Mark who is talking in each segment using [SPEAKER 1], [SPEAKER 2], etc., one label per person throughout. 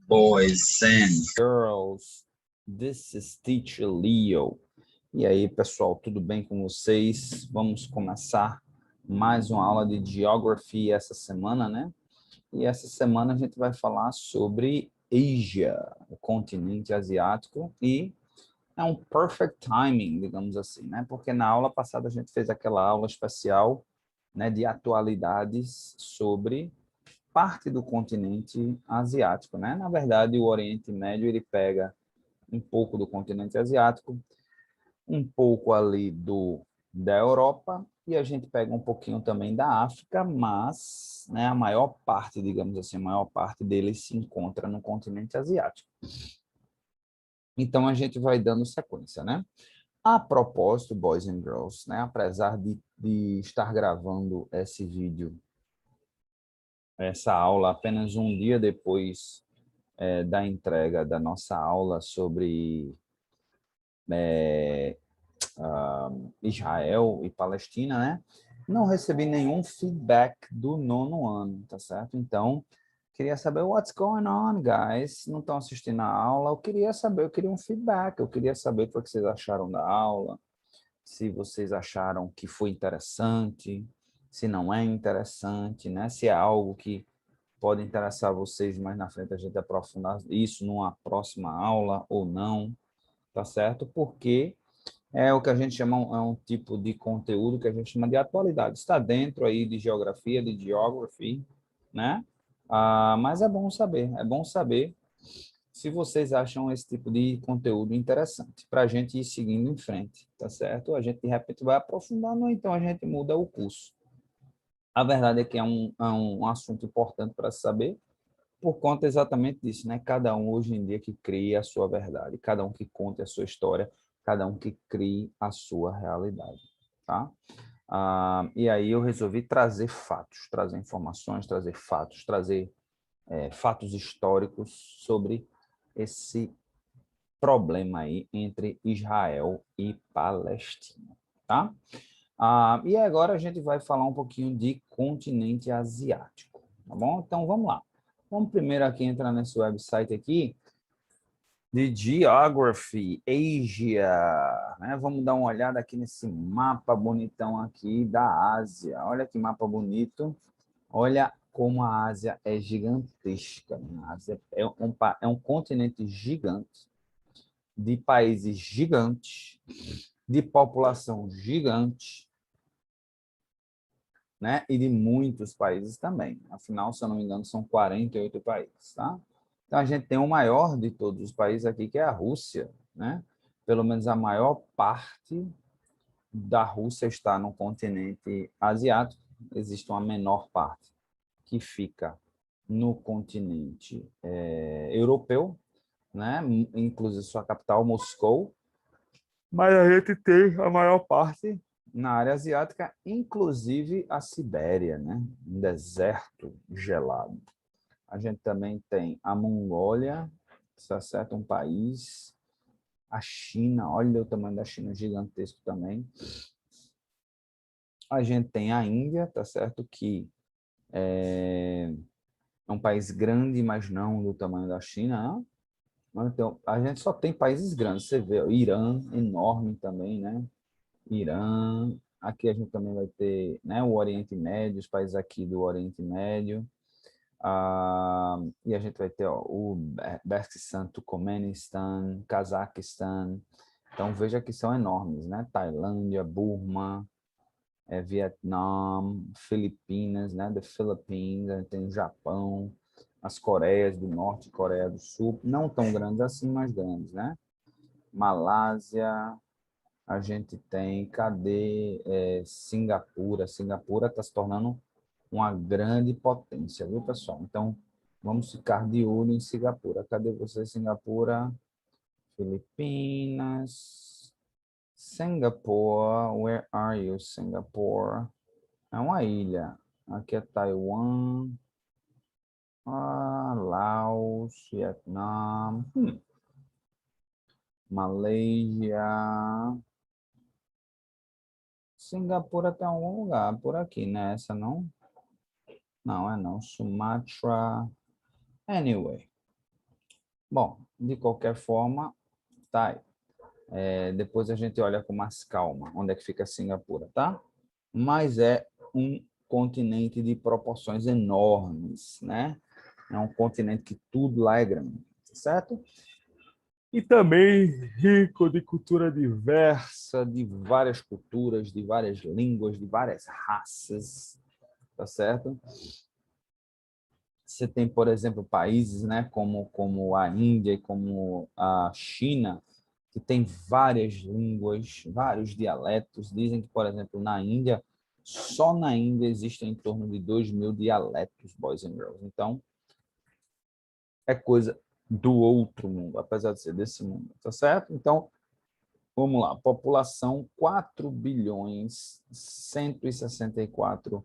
[SPEAKER 1] Boys and
[SPEAKER 2] girls, this is Teacher Leo. E aí, pessoal, tudo bem com vocês? Vamos começar mais uma aula de Geography essa semana, né? E essa semana a gente vai falar sobre Ásia, o continente asiático, e é um perfect timing, digamos assim, né? Porque na aula passada a gente fez aquela aula especial, né, de atualidades sobre parte do continente asiático, né? Na verdade, o Oriente Médio ele pega um pouco do continente asiático, um pouco ali da Europa e a gente pega um pouquinho também da África, mas, né, a maior parte, digamos assim, a maior parte deles se encontra no continente asiático. Então a gente vai dando sequência, né? A propósito, boys and girls, né, apesar de estar gravando esse vídeo, essa aula apenas um dia depois da entrega da nossa aula sobre Israel e Palestina, né? Não recebi nenhum feedback do nono ano, tá certo? Então, queria saber what's going on, guys. Não estão assistindo a aula? Eu queria um feedback, eu queria saber o que vocês acharam da aula, se vocês acharam que foi interessante, se não é interessante, né? Se é algo que pode interessar vocês mais na frente, a gente aprofundar isso numa próxima aula ou não, tá certo? Porque é o que a gente chama, é um tipo de conteúdo que a gente chama de atualidade. Está dentro aí de geografia, de geography, né? Mas é bom saber se vocês acham esse tipo de conteúdo interessante, para a gente ir seguindo em frente, tá certo? A gente, de repente, vai aprofundando, ou então a gente muda o curso. A verdade é que é um assunto importante para saber, por conta exatamente disso, né? Cada um hoje em dia que cria a sua verdade, cada um que conte a sua história, cada um que crie a sua realidade, tá? E aí eu resolvi trazer fatos, trazer informações, trazer fatos, trazer fatos históricos sobre esse problema aí entre Israel e Palestina, tá? E agora a gente vai falar um pouquinho de continente asiático, tá bom? Então vamos lá. Vamos primeiro aqui entrar nesse website aqui de Geography Asia, né? Vamos dar uma olhada aqui nesse mapa bonitão aqui da Ásia. Olha que mapa bonito. Olha como a Ásia é gigantesca, né? A Ásia é um continente gigante, de países gigantes, de população gigante, né? E de muitos países também. Afinal, se eu não me engano, são 48 países, tá? Então, a gente tem o maior de todos os países aqui, que é a Rússia, né? Pelo menos a maior parte da Rússia está no continente asiático. Existe uma menor parte que fica no continente europeu, né? Inclusive sua capital, Moscou. Mas a gente tem a maior parte na área asiática, inclusive a Sibéria, né? Um deserto gelado. A gente também tem a Mongólia, tá certo? Um país. A China, olha o tamanho da China, gigantesco também. A gente tem a Índia, tá certo? Que é um país grande, mas não do tamanho da China, né? Então, a gente só tem países grandes. Você vê, o Irã, enorme também, né? Irã, aqui a gente também vai ter, né, o Oriente Médio, os países aqui do Oriente Médio, e a gente vai ter o Uzbequistão, Turcomenistan, Cazaquistão. Então veja que são enormes, né? Tailândia, Burma, Vietnã, Filipinas, né? The Philippines, a gente tem o Japão, as Coreias do Norte e Coreia do Sul, não tão grandes assim, mas grandes, né? Malásia, a gente tem, cadê Singapura? Singapura está se tornando uma grande potência, viu, pessoal? Então, vamos ficar de olho em Singapura. Cadê você, Singapura? Filipinas. Singapore, where are you, Singapore? É uma ilha. Aqui é Taiwan. Laos, Vietnã. Malásia. Singapura tem algum lugar por aqui, né? Essa não? Não, é não. Sumatra. Anyway. Bom, de qualquer forma, tá aí. Depois a gente olha com mais calma onde é que fica Singapura, tá? Mas é um continente de proporções enormes, né? É um continente que tudo lá é grande, certo? E também rico de cultura diversa, de várias culturas, de várias línguas, de várias raças, tá certo? Você tem, por exemplo, países, né, como a Índia e como a China, que tem várias línguas, vários dialetos. Dizem que, por exemplo, na Índia, só na Índia existem em torno de 2.000 dialetos, boys and girls. Então, é coisa do outro mundo, apesar de ser desse mundo, tá certo? Então, vamos lá. População 4 bilhões 164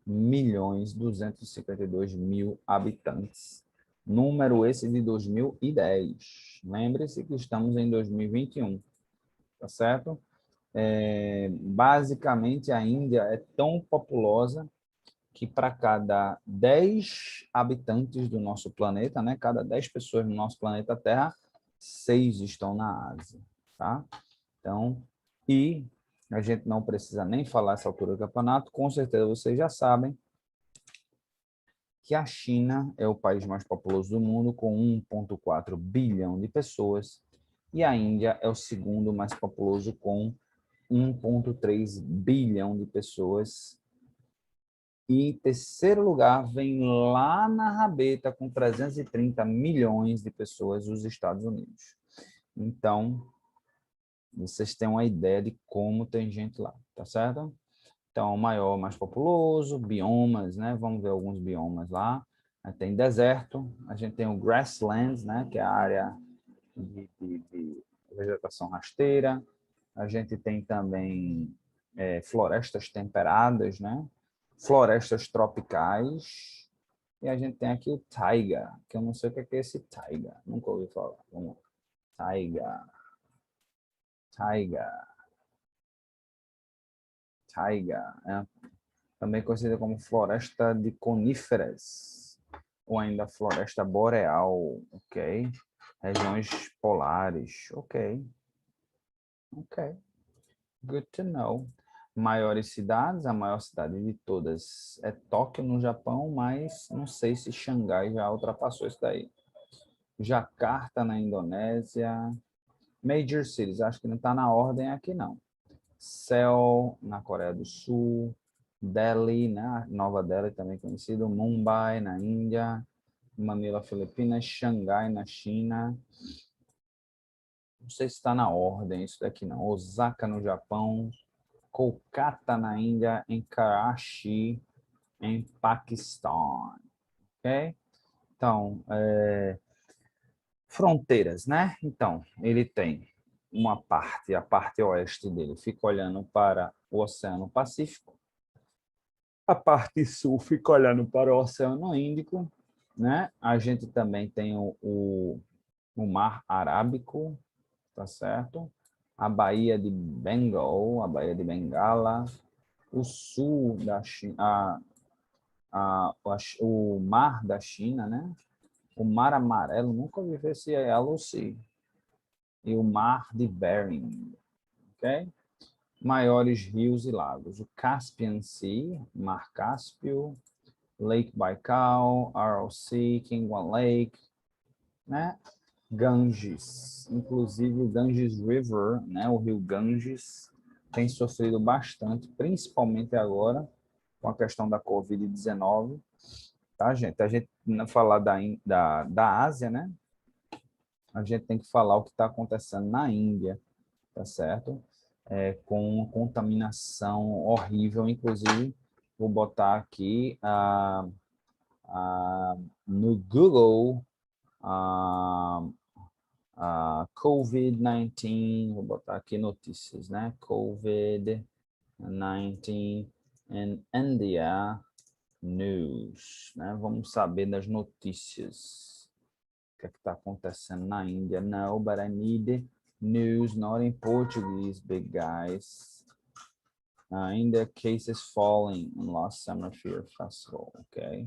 [SPEAKER 2] milhões 252 mil habitantes. Número esse de 2010. Lembre-se que estamos em 2021, tá certo? Basicamente, a Índia é tão populosa que para cada 10 habitantes do nosso planeta, né, cada 10 pessoas no nosso planeta Terra, 6 estão na Ásia, tá? Então, e a gente não precisa nem falar essa altura do campeonato, com certeza vocês já sabem que a China é o país mais populoso do mundo, com 1,4 bilhão de pessoas, e a Índia é o segundo mais populoso, com 1,3 bilhão de pessoas. E em terceiro lugar vem lá na rabeta, com 330 milhões de pessoas, os Estados Unidos. Então, vocês têm uma ideia de como tem gente lá, tá certo? Então, o maior, mais populoso, biomas, né? Vamos ver alguns biomas lá. Tem deserto, a gente tem o grasslands, né? Que é a área de vegetação rasteira. A gente tem também florestas temperadas, né? Florestas tropicais. E a gente tem aqui o taiga, que eu não sei o que é esse taiga. Nunca ouvi falar. Vamos lá. Taiga, taiga, taiga. Também conhecida como floresta de coníferas, ou ainda floresta boreal, ok? Regiões polares, ok, ok, good to know. Maiores cidades, a maior cidade de todas é Tóquio, no Japão, mas não sei se Xangai já ultrapassou isso daí. Jakarta, na Indonésia. Major cities, acho que não está na ordem aqui, não. Seul, na Coreia do Sul, Delhi, né? Nova Delhi, também conhecido, Mumbai, na Índia, Manila, Filipinas, Xangai, na China. Não sei se está na ordem isso daqui, não. Osaka, no Japão, Kolkata, na Índia, em Karachi, em Paquistão. Ok? Então, fronteiras, né? Então, ele tem uma parte, a parte oeste dele fica olhando para o Oceano Pacífico, a parte sul fica olhando para o Oceano Índico, né? A gente também tem o Mar Arábico, tá certo? A Baía de Bengal, a Baía de Bengala, o sul da China, o Mar da China, né? O Mar Amarelo, nunca ouvi ver se é Lucy. E o Mar de Bering, ok? Maiores rios e lagos: o Caspian Sea, Mar Cáspio, Lake Baikal, Aral Sea, Kingwan Lake, né? Ganges, inclusive o Ganges River, né? O rio Ganges tem sofrido bastante, principalmente agora com a questão da Covid-19, tá, gente? A gente não falar da Ásia, né? A gente tem que falar o que está acontecendo na Índia, tá certo? Com uma contaminação horrível, inclusive, vou botar aqui no Google COVID-19, vou botar aqui notícias, né? COVID-19 in India News, né? Vamos saber das notícias. O que é que está acontecendo na Índia? No, but I need news, not in Portuguese, big guys. India cases falling in last summer fear festival, ok?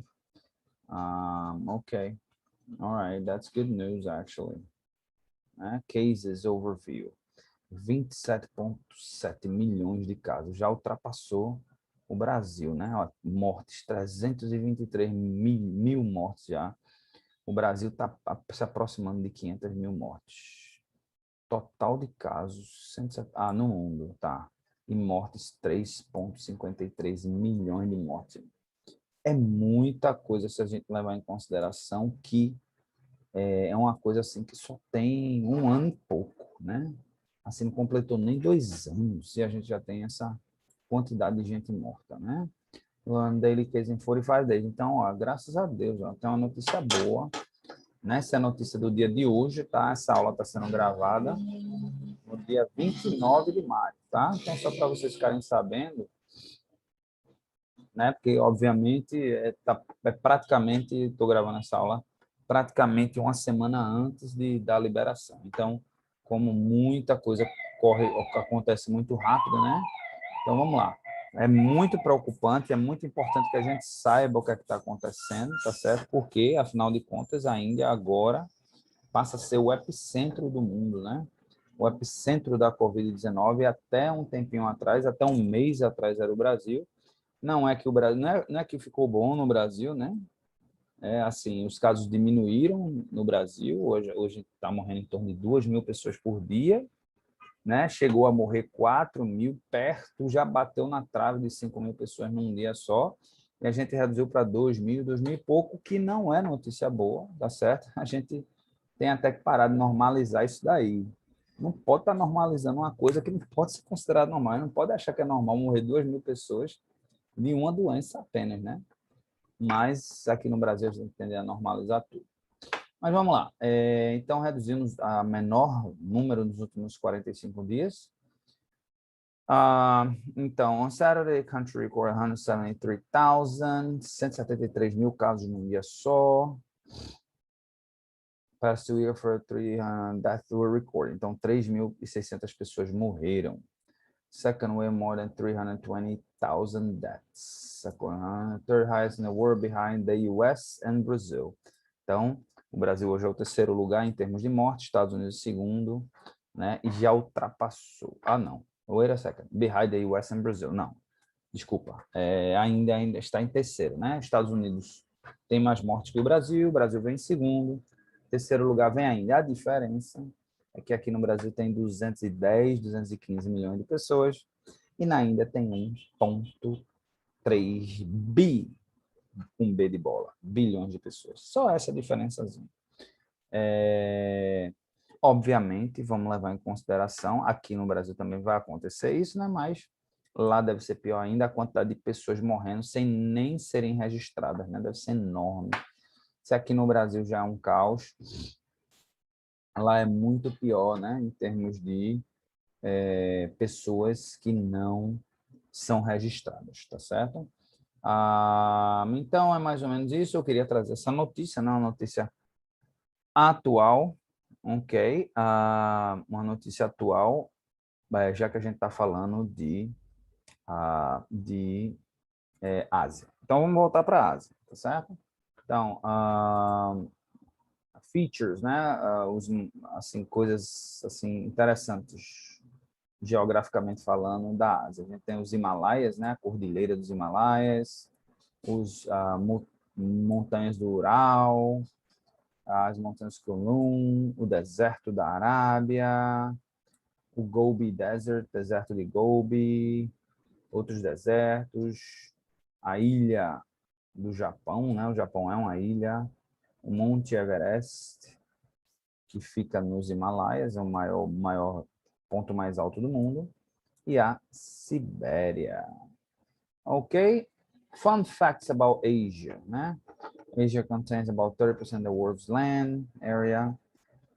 [SPEAKER 2] Ok. All right, that's good news, actually. Cases overview. 27,7 milhões de casos. Já ultrapassou o Brasil, né? Ó, mortes, 323 mil mortes já. O Brasil está se aproximando de 500 mil mortes. Total de casos, 107, no mundo, tá. E mortes, 3,53 milhões de mortes. É muita coisa se a gente levar em consideração que é uma coisa assim que só tem um ano e pouco, né? Assim, não completou nem 2 anos e a gente já tem essa quantidade de gente morta, né? One daily case in 45 days. Então, ó, graças a Deus, ó, tem uma notícia boa, né? Essa é a notícia do dia de hoje, tá? Essa aula está sendo gravada no dia 29 de maio, tá? Então, só para vocês ficarem sabendo, né? Porque, obviamente, praticamente, estou gravando essa aula praticamente uma semana antes da liberação. Então, como muita coisa acontece muito rápido, né? Então, vamos lá. É muito preocupante, é muito importante que a gente saiba o que é que está acontecendo, tá certo? Porque, afinal de contas, a Índia agora passa a ser o epicentro do mundo, né? O epicentro da Covid-19 até um tempinho atrás, até um mês atrás era o Brasil. Não é que o Brasil, não é que ficou bom no Brasil, né? É assim, os casos diminuíram no Brasil. Hoje está morrendo em torno de 2.000 pessoas por dia, né? Chegou a morrer 4.000, perto, já bateu na trave de 5.000 pessoas num dia só. E a gente reduziu para 2.000, 2.000 e pouco, que não é notícia boa, tá certo? A gente tem até que parar de normalizar isso daí. Não pode estar normalizando uma coisa que não pode ser considerada normal. Não pode achar que é normal morrer 2.000 pessoas de uma doença apenas, né? Mas aqui no Brasil a gente tende a normalizar tudo. Mas vamos lá. Então, reduzimos a menor número nos últimos 45 dias. Então, on Saturday, country recorded 173 mil casos num dia só. Past year for 300 deaths were recorded. Então, 3.600 pessoas morreram. Second wave, more than 320,000 deaths. Third highest in the world behind the US and Brazil. Então, o Brasil hoje é o terceiro lugar em termos de morte, Estados Unidos segundo, né? E já ultrapassou. Não. Wait a second. Behind the US and Brazil. Não. Desculpa. Ainda está em terceiro, né? Estados Unidos tem mais mortes que o Brasil vem em segundo. Terceiro lugar vem ainda. A diferença é que aqui no Brasil tem 210, 215 milhões de pessoas e na Índia tem 1,3 bi, com B de bola, bilhões de pessoas. Só essa diferençazinha. Obviamente, vamos levar em consideração, aqui no Brasil também vai acontecer isso, né? Mas lá deve ser pior ainda a quantidade de pessoas morrendo sem nem serem registradas, né? Deve ser enorme. Se aqui no Brasil já é um caos, lá é muito pior, né? Em termos de pessoas que não são registradas, tá certo? Então, é mais ou menos isso. Eu queria trazer essa notícia, né? Uma notícia atual, ok? Uma notícia atual, já que a gente está falando de Ásia. Então, vamos voltar para a Ásia, tá certo? Então, features, né? Assim, coisas assim interessantes geograficamente falando da Ásia. A gente tem os Himalaias, né? A Cordilheira dos Himalaias, os montanhas do Ural, as montanhas Kulum, o deserto da Arábia, o Gobi Desert, deserto de Gobi, outros desertos, a ilha do Japão, né? O Japão é uma ilha, o Monte Everest, que fica nos Himalaias, é o maior ponto mais alto do mundo, e a Sibéria. Ok? Fun facts about Asia, né? Asia contains about 30% of the world's land area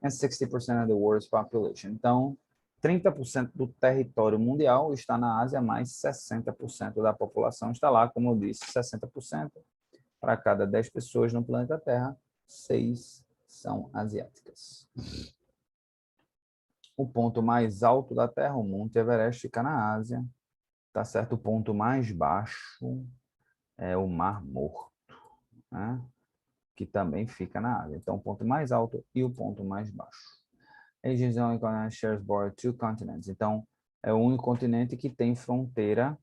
[SPEAKER 2] and 60% of the world's population. Então, 30% do território mundial está na Ásia, mais 60% da população está lá. Como eu disse, 60%. Para cada 10 pessoas no planeta Terra, 6 são asiáticas. O ponto mais alto da Terra, o Monte Everest, fica na Ásia. Tá certo? O ponto mais baixo é o Mar Morto, né? que também fica na Ásia. Então, o ponto mais alto e o ponto mais baixo. Asian only continent shares border two continents. Então, é o único continente que tem fronteira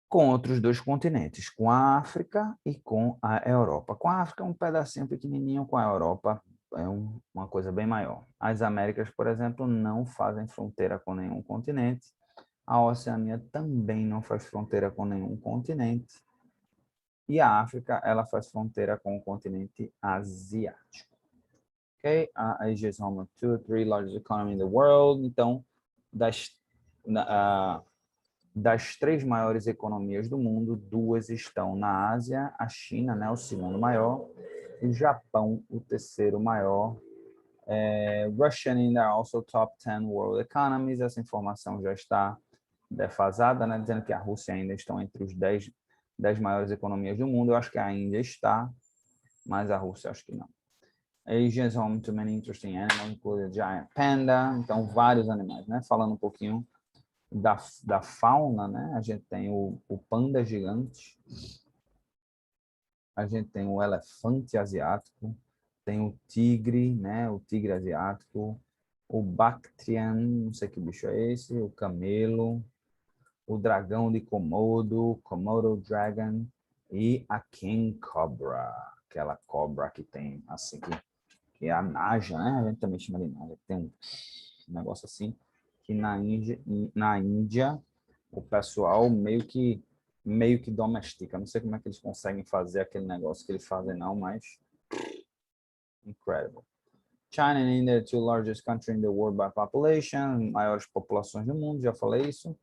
[SPEAKER 2] com outros dois continentes, com a África e com a Europa. Com a África é um pedacinho pequenininho, com a Europa é uma coisa bem maior. As Américas, por exemplo, não fazem fronteira com nenhum continente. A Oceania também não faz fronteira com nenhum continente. E a África, ela faz fronteira com o continente asiático. Ok? A Asia is home to three largest economies in the world. Então, das três maiores economias do mundo, duas estão na Ásia, a China, né, o segundo maior, e o Japão, o terceiro maior. Russia and India are also top 10 world economies. Essa informação já está defasada, né, dizendo que a Rússia ainda estão entre os 10 maiores economias do mundo. Eu acho que a Índia está, mas a Rússia acho que não. Asia is home to many interesting animals, including giant panda. Então, vários animais, né? Falando um pouquinho da fauna, né? A gente tem o panda gigante, a gente tem o elefante asiático, tem o tigre, né? O tigre asiático, o Bactrian, não sei que bicho é esse, o camelo, o dragão de Komodo, Komodo Dragon e a King Cobra, aquela cobra que tem assim que é a Naja, né? A gente também chama de Naja, tem um negócio assim que na Índia o pessoal meio que domestica. Não sei como é que eles conseguem fazer aquele negócio que eles fazem não, mas incredible. China and India, two largest countries in the world by population, maiores populações do mundo, já falei isso.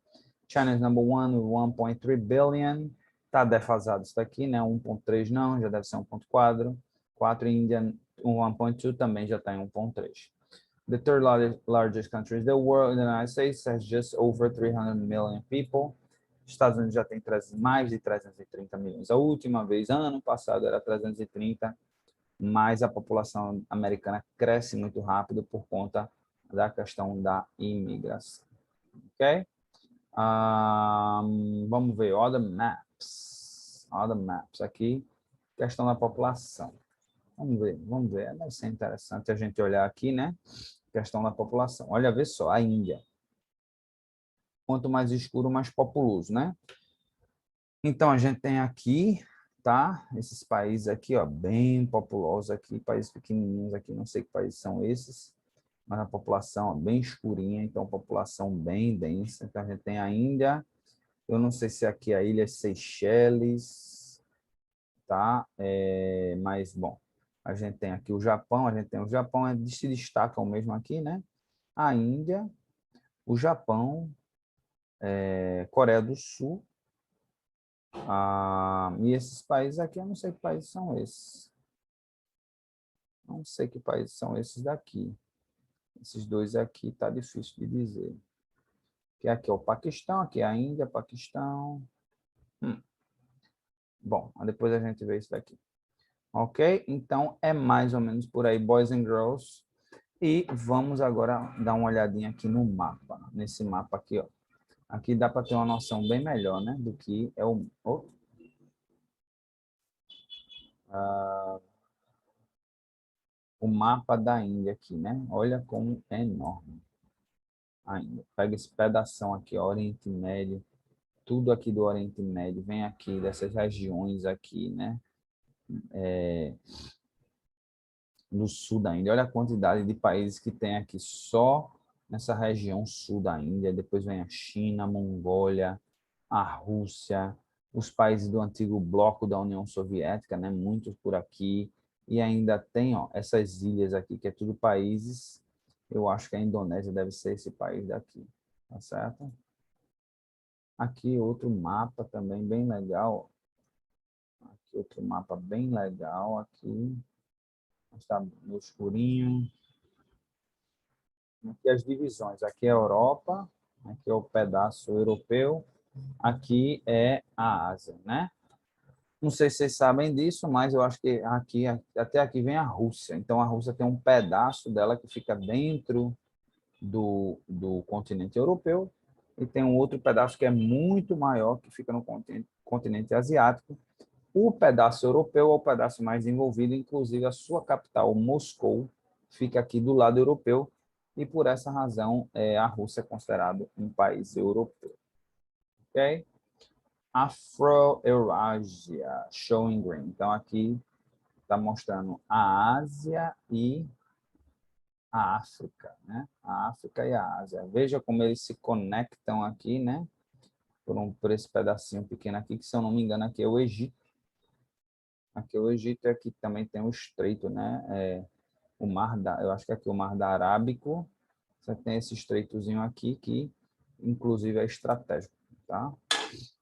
[SPEAKER 2] China is number one with 1.3 billion. Tá defasado isso daqui, né? 1.3 não, já deve ser 1.4. 4 Índia 1.2 também já está em 1.3. The third largest country in the world, the United States, has just over 300 million people. Estados Unidos já tem mais de 330 milhões. A última vez, ano passado, era 330, mas a população americana cresce muito rápido por conta da questão da imigração. Ok? Vamos ver, other maps. Other maps aqui, questão da população. Vamos ver. Deve ser interessante a gente olhar aqui, né? Questão da população. Olha, vê só, a Índia. Quanto mais escuro, mais populoso, né? Então, a gente tem aqui, tá? Esses países aqui, ó, bem populosos aqui, países pequenininhos aqui, não sei que países são esses, mas a população é bem escurinha, então população bem densa. Então, a gente tem a Índia, eu não sei se aqui é a Ilha Seychelles, tá? Mas, bom, a gente tem aqui o Japão, se destacam mesmo aqui, né? A Índia, o Japão, Coreia do Sul, e esses países aqui, eu não sei que países são esses. Não sei que países são esses daqui. Esses dois aqui tá difícil de dizer. Que aqui é o Paquistão, aqui é a Índia, Paquistão. Bom, depois a gente vê isso daqui. Ok? Então, é mais ou menos por aí, boys and girls. E vamos agora dar uma olhadinha aqui no mapa. Nesse mapa aqui, ó. Aqui dá para ter uma noção bem melhor, né? Do que é o mapa da Índia aqui, né? Olha como é enorme a Índia. Pega esse pedação aqui, ó, Oriente Médio. Tudo aqui do Oriente Médio vem aqui, dessas regiões aqui, né? No sul da Índia. Olha a quantidade de países que tem aqui só nessa região sul da Índia. Depois vem a China, a Mongólia, a Rússia, os países do antigo bloco da União Soviética, né? Muitos por aqui. E ainda tem, ó, essas ilhas aqui, que é tudo países. Eu acho que a Indonésia deve ser esse país daqui, tá certo? Aqui outro mapa também bem legal. Aqui outro mapa bem legal aqui. Está no escurinho. Aqui as divisões. Aqui é a Europa, aqui é o pedaço europeu, aqui é a Ásia, né? Não sei se vocês sabem disso, mas eu acho que aqui, até aqui vem a Rússia. Então, a Rússia tem um pedaço dela que fica dentro do continente europeu e tem um outro pedaço que é muito maior, que fica no continente asiático. O pedaço europeu é o pedaço mais desenvolvido, inclusive a sua capital, Moscou, fica aqui do lado europeu, e por essa razão a Rússia é considerada um país europeu. Ok? Afro-Eurasia, showing green. Então, aqui está mostrando a Ásia e a África, né? A África e a Ásia. Veja como eles se conectam aqui, né? Por esse pedacinho pequeno aqui, que se eu não me engano, aqui é o Egito. Aqui é o Egito e aqui também tem o estreito, né? O mar eu acho que aqui é o Mar da Arábico. Você tem esse estreitozinho aqui que, inclusive, é estratégico, tá?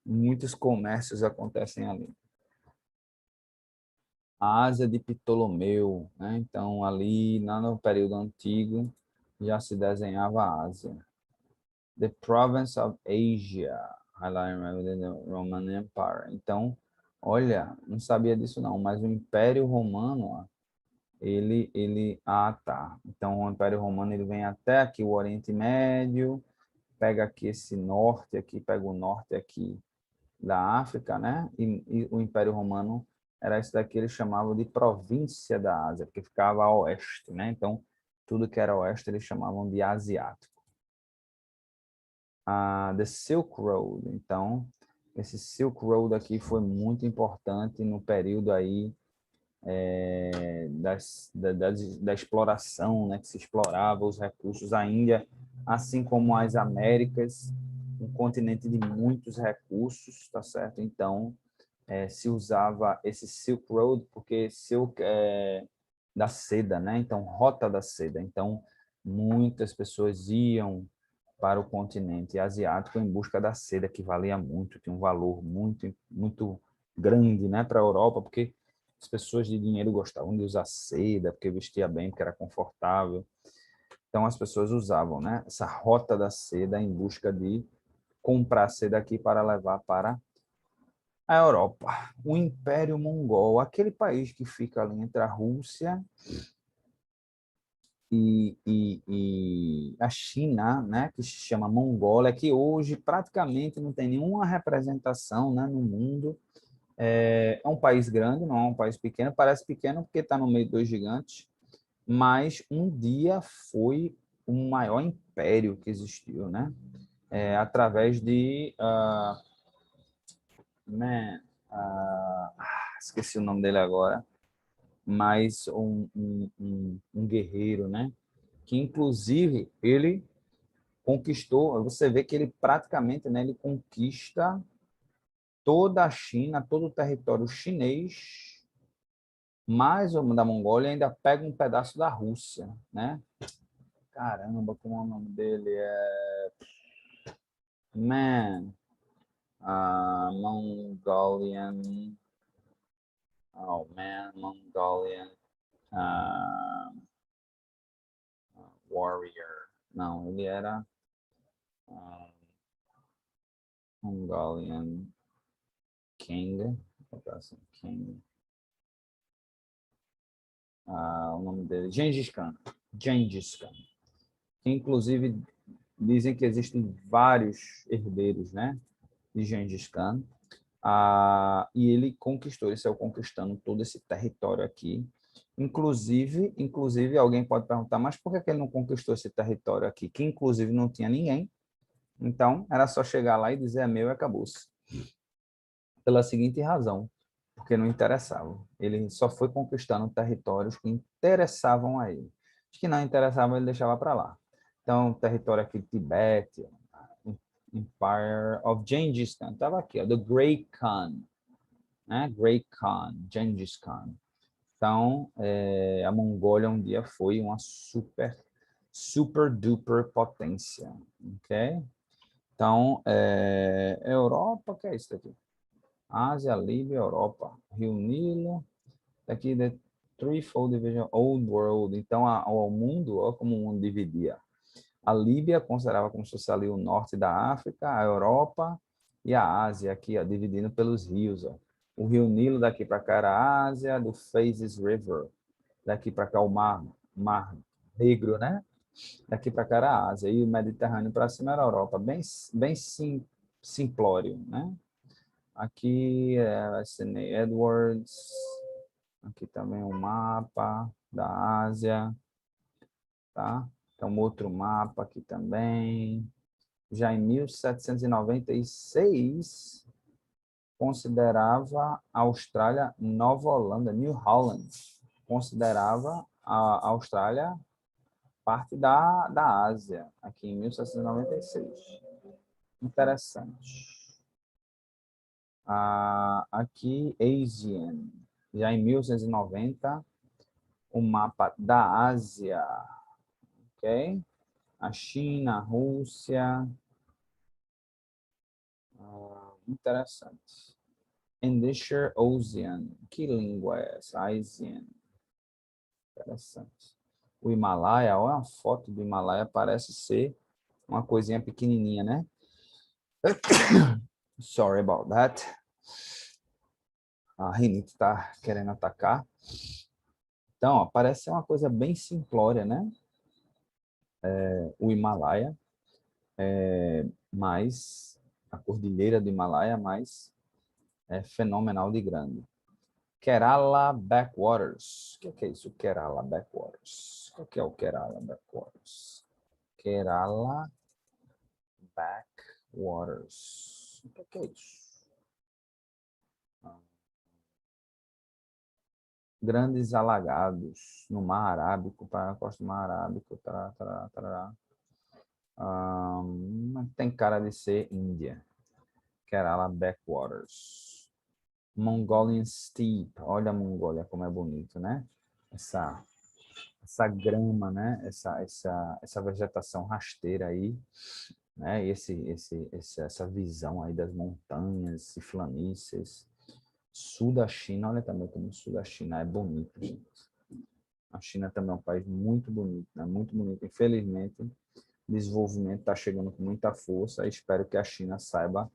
[SPEAKER 2] Muitos comércios acontecem ali. A Ásia de Ptolomeu, né? Então, ali, no período antigo, já se desenhava a Ásia. The Province of Asia, highlighting the Roman Empire. Então, olha, não sabia disso não, mas o Império Romano, ó, tá. Então, o Império Romano, ele vem até aqui, o Oriente Médio, pega aqui esse norte aqui, pega o norte aqui da África, né? E o Império Romano era isso daqui, eles chamavam de província da Ásia, porque ficava a oeste, né? Então, tudo que era oeste, eles chamavam de asiático. The Silk Road. Então, esse Silk Road aqui foi muito importante no período aí da exploração, né, que se explorava os recursos. A Índia, assim como as Américas, um continente de muitos recursos, tá certo? Então, se usava esse Silk Road, porque Silk é da seda, né? Então, rota da seda. Então, muitas pessoas iam para o continente asiático em busca da seda, que valia muito, tinha um valor muito, muito grande, né, para a Europa, porque as pessoas de dinheiro gostavam de usar seda, porque vestia bem, porque era confortável. Então, as pessoas usavam, né, essa rota da seda em busca de comprar seda aqui para levar para a Europa. O Império Mongol, aquele país que fica ali entre a Rússia e a China, né, que se chama Mongólia, que hoje praticamente não tem nenhuma representação, né, no mundo. É um país grande, não é um país pequeno, parece pequeno porque está no meio de dois gigantes, mas um dia foi o maior império que existiu, né? Através de... esqueci o nome dele agora, mas um guerreiro, né? Que inclusive ele conquistou, você vê que ele praticamente, né, ele conquista toda a China, todo o território chinês, mais o da Mongólia, ainda pega um pedaço da Rússia, né? Caramba, como é o nome dele? Mongolian, Mongolian uh, warrior. Não, ele era uh, Mongolian king, king. O nome dele, Gengis Khan. Gengis Khan. Inclusive, dizem que existem vários herdeiros, né, de Gengis Khan. E ele conquistou, ele saiu conquistando todo esse território aqui. Inclusive, alguém pode perguntar, mas por que ele não conquistou esse território aqui? Que, inclusive, não tinha ninguém. Então, era só chegar lá e dizer, é meu e acabou-se. Pela seguinte razão, porque não interessava. Ele só foi conquistando territórios que interessavam a ele. Os que não interessavam, ele deixava para lá. Então, território aqui, Tibete, Empire of Gengis Khan, estava aqui, ó, The Great Khan, né? Great Khan, Gengis Khan. Então, a Mongólia um dia foi uma super duper potência, ok? Então, Europa, o que é isso aqui? Ásia, Líbia, Europa, Rio Nilo, aqui The Threefold Division, Old World. Então, o mundo, olha como o mundo dividia. A Líbia considerava como se fosse ali o norte da África, a Europa e a Ásia, aqui, ó, dividindo pelos rios. Ó. O Rio Nilo daqui para cá era a Ásia, do Phases River. Daqui para cá o Mar Negro, né? Daqui para cá era a Ásia. E o Mediterrâneo para cima era a Europa. Bem simplório, né? aqui é Sidney Edwards. Aqui também um mapa da Ásia, tá? Então, outro mapa aqui também. Já em 1796, considerava a Austrália Nova Holanda, New Holland. Considerava a Austrália parte da Ásia, aqui em 1796. Interessante. Aqui, Asian. Já em 1890, o mapa da Ásia. Ok? A China, a Rússia. Interessante. Indisher Ocean. Que língua é essa? Asian. Interessante. O Himalaia, olha uma foto do Himalaia, parece ser uma coisinha pequenininha, né? Sorry about that. A rinite está querendo atacar. Então, ó, parece ser uma coisa bem simplória, né? O Himalaia, mas a cordilheira do Himalaia, mais é fenomenal de grande. Kerala Backwaters. O que é isso? Kerala Backwaters. O que é o Kerala Backwaters? Kerala Backwaters. O que é isso? Grandes alagados no Mar Arábico, para a costa do Mar Arábico. Tem cara de ser Índia. Kerala Backwaters. Mongolian Steppe. Olha a Mongólia como é bonito, né? Essa grama, né? Essa vegetação rasteira aí, né? Essa visão aí das montanhas e planícies. Sul da China, olha também como o sul da China é bonito, gente. A China também é um país muito bonito, né? Muito bonito. Infelizmente, o desenvolvimento está chegando com muita força. Espero que a China saiba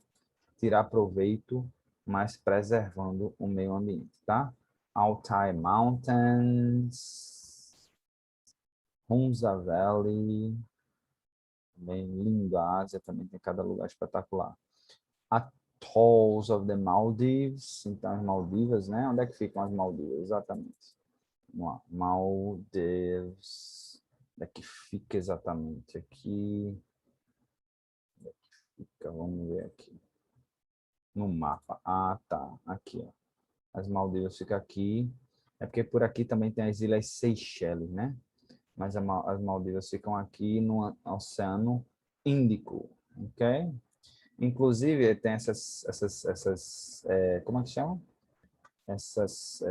[SPEAKER 2] tirar proveito, mas preservando o meio ambiente, tá? Altai Mountains, Hunza Valley, também lindo, a Ásia também tem cada lugar espetacular. Atolls of the Maldives, então as Maldivas, né? Onde é que ficam as Maldivas? Exatamente. Vamos lá. Maldives, onde é que fica exatamente? Aqui. Onde é que fica? Vamos ver aqui. No mapa. Ah, tá. Aqui, ó. As Maldivas ficam aqui. É porque por aqui também tem as Ilhas Seychelles, né? Mas as Maldivas ficam aqui no Oceano Índico, ok? Inclusive, tem como é que chama? Essas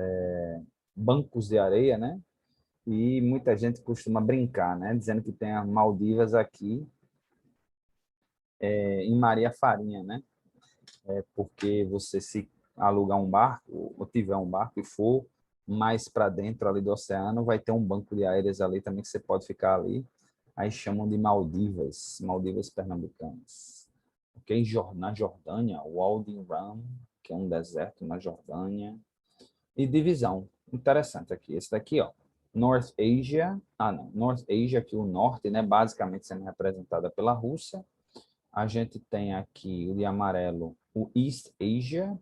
[SPEAKER 2] bancos de areia, né? E muita gente costuma brincar, né? Dizendo que tem as Maldivas aqui em Maria Farinha, né? Porque você se alugar um barco, ou tiver um barco e for mais para dentro ali do oceano, vai ter um banco de areias ali também que você pode ficar ali. Aí chamam de Maldivas, Maldivas pernambucanas. Ok? Na Jordânia, Wadi Rum, que é um deserto na Jordânia. E divisão, interessante aqui, esse daqui, ó. North Asia, North Asia aqui o norte, né, basicamente sendo representada pela Rússia. A gente tem aqui o de amarelo, o East Asia,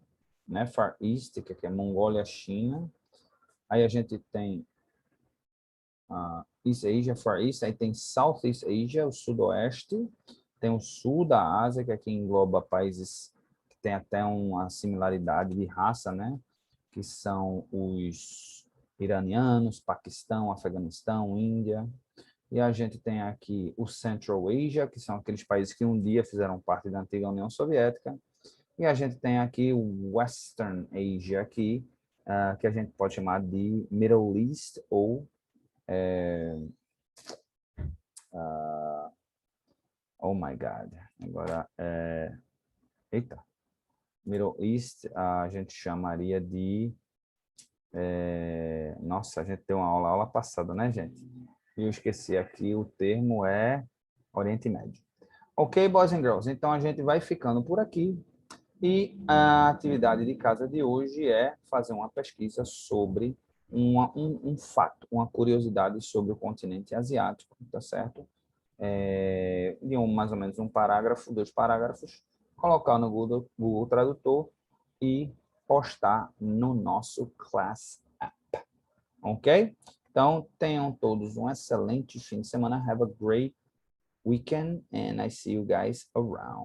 [SPEAKER 2] né, Far East, que aqui é Mongólia, China. Aí a gente tem East Asia, Far East, aí tem Southeast Asia, o sudoeste. Tem o sul da Ásia, que aqui engloba países que tem até uma similaridade de raça, né? Que são os iranianos, Paquistão, Afeganistão, Índia. E a gente tem aqui o Central Asia, que são aqueles países que um dia fizeram parte da antiga União Soviética. E a gente tem aqui o Western Asia, aqui, que a gente pode chamar de Middle East ou oh my God. Agora, eita. Middle East, a gente chamaria de... nossa, a gente tem uma aula passada, né, gente? E eu esqueci aqui, o termo é Oriente Médio. Ok, boys and girls, então a gente vai ficando por aqui. E a atividade de casa de hoje é fazer uma pesquisa sobre um fato, uma curiosidade sobre o continente asiático, tá certo? De mais ou menos um parágrafo, 2 parágrafos, colocar no Google Tradutor e postar no nosso Class App. Ok? Então, tenham todos um excelente fim de semana. Have a great weekend and I see you guys around.